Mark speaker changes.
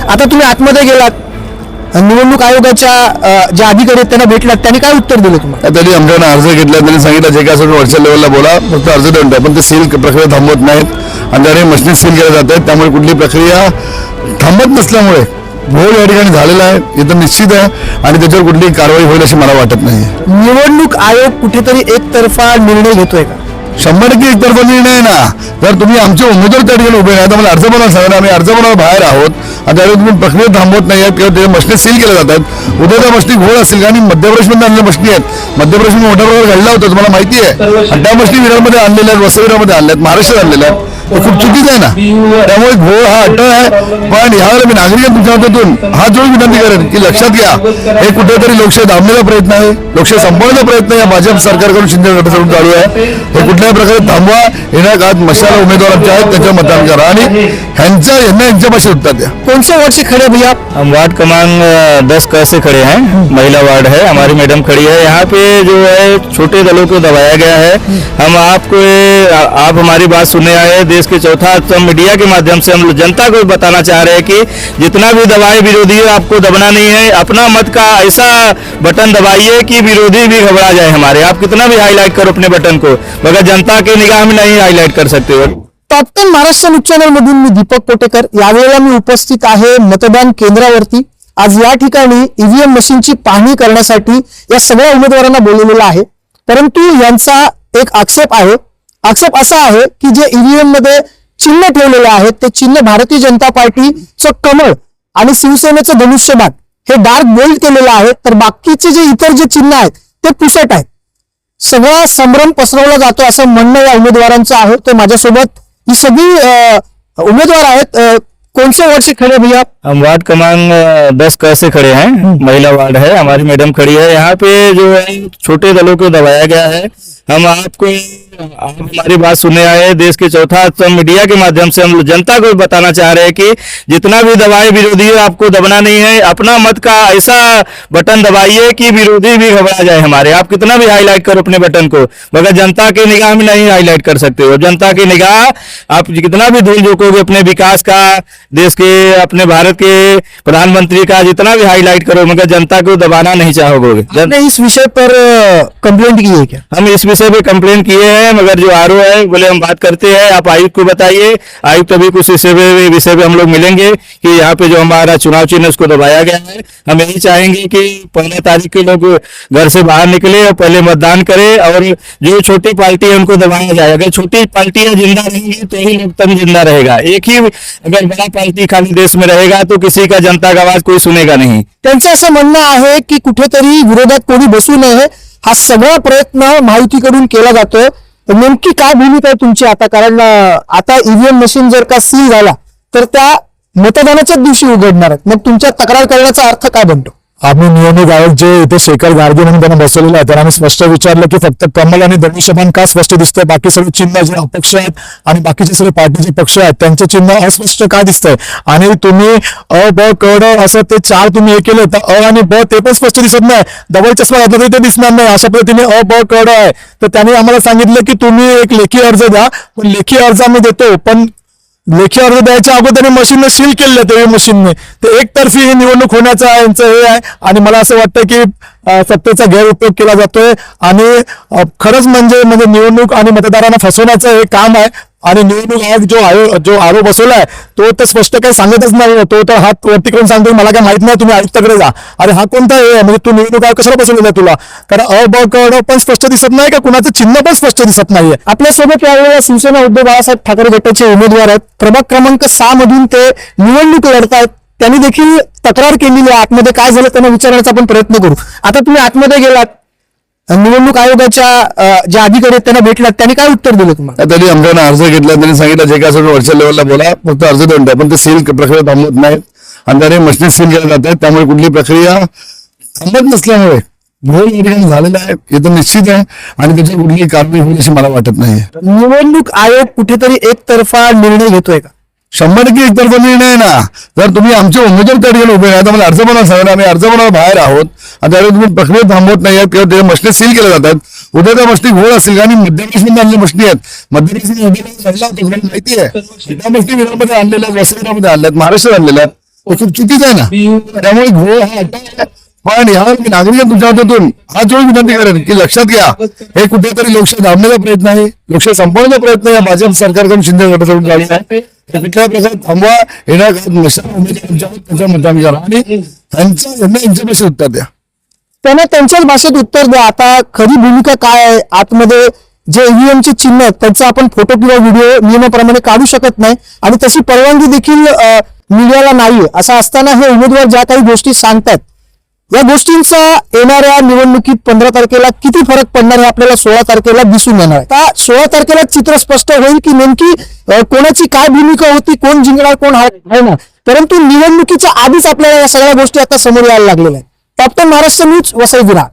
Speaker 1: आता तुम्ही आतमध्ये गेलात, निवडणूक आयोगाच्या ज्या अधिकारी आहेत त्यांना भेटलात, त्यांनी काय उत्तर दिलं तुम्हाला?
Speaker 2: त्यांनी आमच्याकडे अर्ज घेतला, त्यांनी सांगितलं जे काय असेल वरच्या लेवलला बोला, फक्त अर्ज देऊन द्या, पण ते सील प्रक्रिया थांबवत नाहीत आणि त्याने मशीन सील केल्या जात आहेत. त्यामुळे कुठली प्रक्रिया थांबत नसल्यामुळे घोळ या ठिकाणी झालेला आहे, हे तर निश्चित आहे आणि त्याच्यावर कुठली कारवाई होईल अशी मला वाटत नाही.
Speaker 1: निवडणूक आयोग कुठेतरी एकतर्फा निर्णय घेतोय का?
Speaker 2: 100% एकतर्फा निर्णय आहे ना. जर तुम्ही आमचे उमेदवार त्या ठिकाणी उभे नाही तर मला अर्ज बनवायला सांगा, आम्ही अर्ज बनवायला बाहेर आहोत आणि त्यावेळी तुम्ही प्रक्रिया थांबवत नाही आहेत किंवा ते मशिनी सील केल्या जातात. उद्या त्या मशिनी घोळ असतील आणि मध्य प्रदेशमध्ये आणलेल्या मशिनी आहेत, मध्य प्रदेशमध्ये मोठ्या प्रमाणात घडला होता तुम्हाला माहिती आहे, आणि त्या मशिनी विरारमध्ये आणलेल्या आहेत, वसईविरामध्ये आणल्या आहेत, महाराष्ट्रात आणलेल्या आहेत. हे खूप चुकीचं आहे ना. त्यामुळे घोळ हा अटळ आहे. पण यावेळेला मी नागरिकांना तुमच्या हातातून हा जोड विनंती करेन की लक्षात घ्या, हे कुठेतरी लोकशाही दाबण्याचा प्रयत्न आहे, लोकशाही संपवण्याचा प्रयत्न या भाजप सरकारकडून शिंदे गटाकडून चालू आहे. हे कुठल्याही प्रकारे थांबवा. येण्या काळात मशाला उमेदवार आमचे आहेत त्यांच्या मतदान करा आणि यांच्या भाषेत उत्तर द्या.
Speaker 1: कौन से वार्ड से खड़े भैया?
Speaker 3: हम वार्ड क्रमांक 10 क से खड़े हैं, महिला वार्ड है, हमारी मैडम खड़ी है। यहाँ पे जो है छोटे दलों को दबाया गया है। हम आप हमारी बात सुनने आए, देश के चौथा स्तंभ मीडिया के माध्यम से हम जनता को बताना चाह रहे हैं कि जितना भी दबाए विरोधी आपको दबना नहीं है, अपना मत का ऐसा बटन दबाइए कि विरोधी भी घबरा जाए हमारे। आप कितना भी हाईलाइट करो अपने बटन को, मगर जनता की निगाह में नहीं हाईलाइट कर सकते हो।
Speaker 1: टॉप 10 महाराष्ट्र न्यूज चॅनल मधून मी दीपक कोटेकर. यावेळेला मी उपस्थित आहे मतदान केंद्रावरती. आज या ठिकाणी ईव्हीएम मशीनची पाहणी करण्यासाठी या सगळ्या उमेदवारांना बोलवलेलं आहे, परंतु यांचा एक आक्षेप आहे. आक्षेप असा आहे की जे ईव्हीएम मध्ये चिन्ह ठेवलेलं आहे ते चिन्ह भारतीय जनता पार्टीचं कमळ आणि शिवसेनेचं धनुष्यबाण हे डार्क बोल्ड केलेलं आहे, तर बाकीचे जे इतर जे चिन्ह आहेत ते पुसट आहेत. सगळा संभ्रम पसरवला जातो असं म्हणणं या उमेदवारांचं आहे. ते माझ्यासोबत ही सगळी उम्मीदवार आहेत. कौन से वार्ड से खड़े भैया?
Speaker 3: हम वार्ड क्रमांक 10 क से खड़े हैं, महिला वार्ड है, हमारी मैडम खड़ी है। यहाँ पे जो है छोटे दलों को दबाया गया है। आप हमारी बात सुनने आए, देश के चौथा स्तंभ मीडिया के माध्यम से हम जनता को बताना चाह रहे हैं कि जितना भी दबाए विरोधी आपको दबना नहीं है, अपना मत का ऐसा बटन दबाइए कि विरोधी भी घबरा जाए हमारे। आप कितना भी हाईलाइट करो अपने बटन को, मगर जनता की निगाह में नहीं हाईलाइट कर सकते हो। जनता की निगाह आप कितना भी धूल झोंकोगे अपने विकास का, देश के अपने भारत के प्रधानमंत्री का जितना भी हाईलाइट करो, मगर जनता को दबाना नहीं चाहोगे।
Speaker 1: आपने इस विषय पर कंप्लेंट की है क्या?
Speaker 3: हम इस विषय पे कंप्लेन किए हैं, मगर जो आरओ है बोले हम बात करते हैं, आप आयुक्त को बताइए। आयुक्त अभी कुछ विषय पे हम लोग मिलेंगे कि यहाँ पे जो हमारा चुनाव चिन्ह उसको दबाया गया है। हम यही चाहेंगे कि 15 तारीख के लोग घर से बाहर निकले और पहले मतदान करें, और जो छोटी पार्टी है उनको दबाया जाए। अगर छोटी पार्टियां जिंदा रहेंगी तो ही लोकतंत्र जिंदा रहेगा। एक ही अगर बड़ा पार्टी खाली देश में रहेगा तो किसी का जनता का आवाज कोई सुनेगा नहीं।
Speaker 1: त्यांचं असं म्हणणं आहे की कुठेतरी विरोधात कोणी बसू नये, हा सगळा प्रयत्न महायुतीकडून केला जातोय. नेमकी काय भूमिका आहे तुमची आता? कारण आता ईव्हीएम मशीन जर का सील झाला तर त्या मतदानाच्याच दिवशी उघडणार आहेत, मग तुमच्या तक्रार करण्याचा अर्थ काय बनतो?
Speaker 4: आम्ही निवडणूक आयोग जे इथे शेखर गाडगे म्हणून त्यांना बसवलेलं आहे, त्यांना आम्ही स्पष्ट विचारलं की फक्त कमल आणि धनुष्यबाण का स्पष्ट दिसतंय, बाकी सगळे चिन्ह जे अपक्ष आहेत आणि बाकीचे सगळे पार्टीचे पक्ष आहेत त्यांचे चिन्ह अस्पष्ट का दिसतंय, आणि तुम्ही अ ब क ड असं ते 4 तुम्ही हे केले तर अ आणि ब ते पण स्पष्ट दिसत नाही. डबल चष्मा घातला तरी ते दिसणार नाही. अशा पद्धतीने अ ब क ड आहे. तर त्यांनी आम्हाला सांगितलं की तुम्ही एक लेखी अर्ज द्या. पण लेखी अर्ज आम्ही देतो, पण लेखी अर्ज द्यायच्या अगोदर मशीनने सील केलेलं ते मशीनने. ते एकतर्फी ही निवडणूक होण्याचा यांचं हे आहे, आणि मला असं वाटतं की सत्तेचा गैरउपयोग केला जातोय आणि खरंच म्हणजे निवडणूक आणि मतदारांना फसवण्याचं हे काम आहे. आणि निवडणूक आयोग जो आरोप बसवलाय तो तर स्पष्ट काही सांगतच नाही. तो तर हात वरती करून सांगतो मला काय माहित नाही, तुम्ही आयुक्ताकडे जा. अरे हा कोणता आहे, म्हणजे तू निवडणूक आयोग कशाला बसवलेला आहे तुला? कारण अ ब क ड पण स्पष्ट दिसत नाही का, कुणाचं चिन्ह पण स्पष्ट दिसत नाहीये.
Speaker 1: आपल्यासोबत यावेळेला शिवसेना उद्धव बाळासाहेब ठाकरे गटाचे उमेदवार आहेत. प्रभाग क्रमांक 6 मधून ते निवडणूक लढतायत. त्यांनी देखील तक्रार केलेली आहे. आतमध्ये काय झालं त्यांना विचारण्याचा आपण प्रयत्न करू. आता तुम्ही आतमध्ये गेलात, निवडणूक आयोगाच्या ज्या अधिकारी आहेत त्यांना भेटलात, त्यांनी काय उत्तर दिलं तुम्हाला?
Speaker 2: त्यांनी आमच्याकडे अर्ज घेतला, त्यांनी सांगितलं जे काय असेल वरच्या लेवलला बोला, फक्त अर्ज देऊन द्या, पण ते सील प्रक्रिया थांबवत नाहीत आणि त्याने मशीन सील केल्या जात आहेत. त्यामुळे कुठली प्रक्रिया थांबत नसल्यामुळे घोळ या ठिकाणी झालेला आहे, हे तर निश्चित आहे आणि त्याची कुठली कारवाई होईल अशी मला वाटत नाही.
Speaker 1: निवडणूक आयोग कुठेतरी एकतर्फा निर्णय घेतोय का?
Speaker 2: 100% एकतर्फा निर्णय आहे ना. जर तुम्ही आमचे उमेदवार त्या ठिकाणी उभे नाही तर मला अर्ज बनवायला सांगा, आम्ही अर्ज बनवायला बाहेर आहोत आणि त्यावेळी तुम्ही प्रक्रिया थांबवत नाही आहेत किंवा ते मशिनी सील केल्या जातात. उद्या त्या मशिनी घोळ असतील आणि मध्य प्रदेशमध्ये आणलेल्या मशिनी आहेत, मध्य प्रदेशमध्ये घडला होता माहिती आहे, त्या मशिनी विरारमध्ये आणलेल्या आहेत, वसईविरामध्ये आणल्या आहेत, महाराष्ट्रात आणलेल्या आहेत. हे खूप चुकीचं आहे ना. त्यामुळे घोळ हा अड्डा आहे. पण यावर मी नागरिक तुमच्या हातातून हा जो विनंती करेन की लक्षात घ्या, हे कुठेतरी लोकशाही दाबण्याचा प्रयत्न आहे, लोकशाही संपवण्याचा प्रयत्न या भाजप सरकारकडून शिंदे गटाकडून चालू आहे. हे कुठल्या प्रकारे थांबवा. येणार त्यांच्या मतदान करा आणि यांच्या पैसे उत्तर द्या.
Speaker 1: त्यांना त्यांच्याच भाषेत उत्तर द्या. आता खरी भूमिका काय आहे, आतमध्ये जे ईव्हीएम चे चिन्ह आहेत त्यांचा आपण फोटो किंवा व्हिडिओ नियमाप्रमाणे काढू शकत नाही आणि तशी परवानगी देखील मीडियाला नाहीये. असं असताना हे उमेदवार ज्या काही गोष्टी सांगतात, या गोष्टींचा येणाऱ्या निवडणुकीत 15 तारखेला किती फरक पडणार हे आपल्याला 16 तारखेला दिसून येणार आहे. आता 16 तारखेला चित्र स्पष्ट होईल की नेमकी कोणाची काय भूमिका होती, कोण जिंकणार कोण हारणार. परंतु निवडणुकीच्या आधीच आपल्याला या सगळ्या गोष्टी आता समोर यायला लागलेल्या आहेत. Captain Maharashtra news, Vasai Virar.